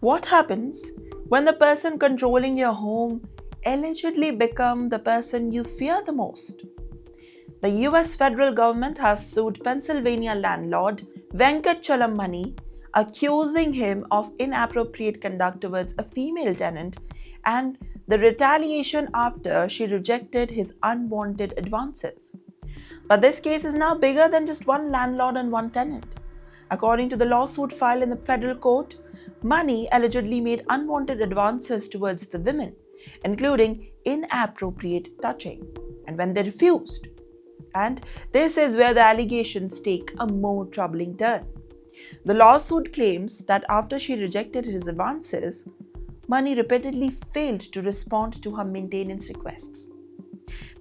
What happens when the person controlling your home allegedly become the person you fear the most? The US federal government has sued Pennsylvania landlord Venkatchalam Mani, accusing him of inappropriate conduct towards a female tenant and the retaliation after she rejected his unwanted advances. But this case is now bigger than just one landlord and one tenant. According to the lawsuit filed in the federal court, Mani allegedly made unwanted advances towards the women, including inappropriate touching. And when they refused, and this is where the allegations take a more troubling turn. The lawsuit claims that after she rejected his advances, Mani repeatedly failed to respond to her maintenance requests,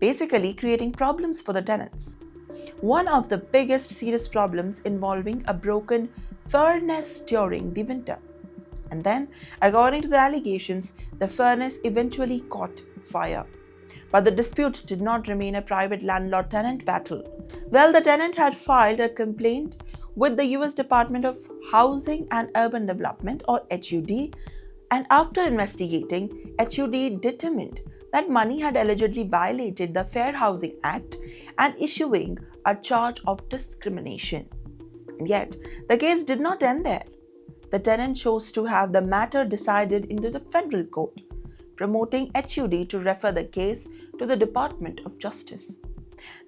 basically creating problems for the tenants. One of the biggest serious problems involving a broken furnace during the winter. And then, according to the allegations, the furnace eventually caught fire. But the dispute did not remain a private landlord-tenant battle. Well, the tenant had filed a complaint with the US Department of Housing and Urban Development, or HUD, and after investigating, HUD determined that Mani had allegedly violated the Fair Housing Act and issuing a charge of discrimination. And yet, the case did not end there. The tenant chose to have the matter decided into the federal court, promoting HUD to refer the case to the Department of Justice.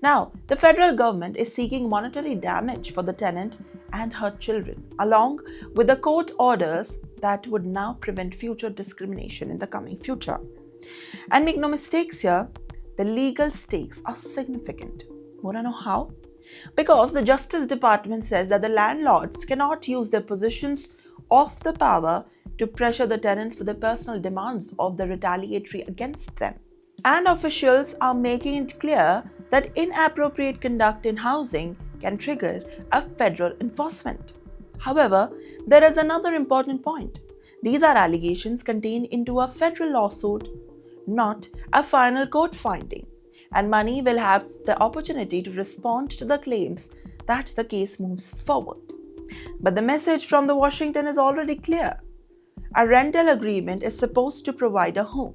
Now, the federal government is seeking monetary damage for the tenant and her children, along with the court orders that would now prevent future discrimination in the coming future. And make no mistakes here, the legal stakes are significant. Want to know how? Because the Justice Department says that the landlords cannot use their positions of the power to pressure the tenants for the personal demands of the retaliatory against them. And officials are making it clear that inappropriate conduct in housing can trigger a federal enforcement. However, there is another important point. These are allegations contained into a federal lawsuit, not a final court finding, and Mani will have the opportunity to respond to the claims that the case moves forward. But the message from the Washington is already clear. A rental agreement is supposed to provide a home,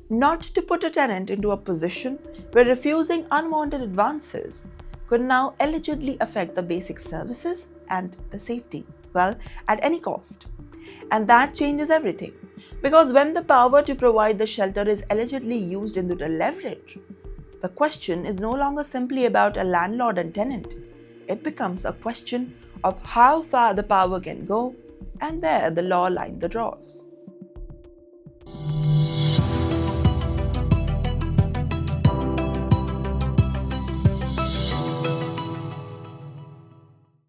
not to put a tenant into a position where refusing unwanted advances could now allegedly affect the basic services and the safety, at any cost. And that changes everything, because when the power to provide the shelter is allegedly used into the leverage, the question is no longer simply about a landlord and tenant. It becomes a question of how far the power can go and where the law line the draws.